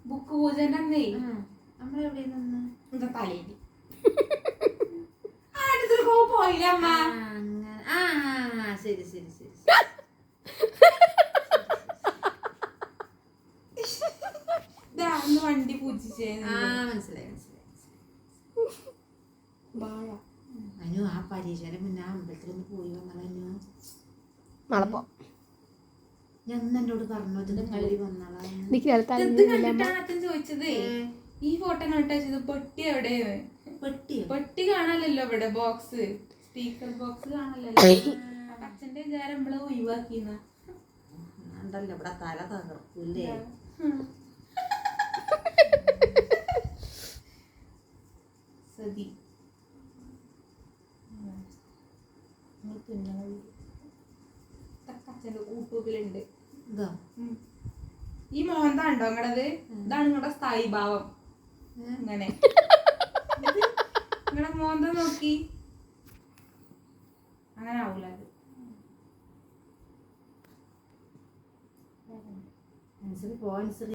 Book പൂജന്റെ അന്നേ നമ്മളെവിടെ നിന്ന് എന്താ തലേരി പോയില്ല അമ്മ. ശരി ശരി ശരി അന്ന് വണ്ടി പൂജിച്ചേ മനസ്സിലായി അനു ആ പരീക്ഷയുടെ മുന്നേ അമ്പലത്തിലൊന്ന് പോയി വന്നാലോ നാളെ ഞാൻ എന്നോട് പറഞ്ഞു പോയി വന്നാളാ അച്ഛൻ ചോദിച്ചത് ഈ ഫോട്ടോ കണ്ടിട്ട് പെട്ടി എവിടെയോ പെട്ടി കാണാനല്ലോ ഇവിടെ ബോക്സ് സ്പീക്കർ ബോക്സ് കാണാനല്ലോ അച്ഛന്റെ വിചാരം നമ്മള് ഒഴിവാക്കിന്ന ഇവിടെ തല തകർക്കൂല്ലേ സതി അച്ഛന്റെ യൂട്യൂബിലുണ്ട് ഈ മോഹന്ത ഉണ്ടോ നിങ്ങളത് ഇതാണ് നിങ്ങളുടെ സ്ഥായി ഭാവം ഇങ്ങനെ നിങ്ങളുടെ മോഹന്ത നോക്കി അങ്ങനെ ആവൂല അത് പോവാൻ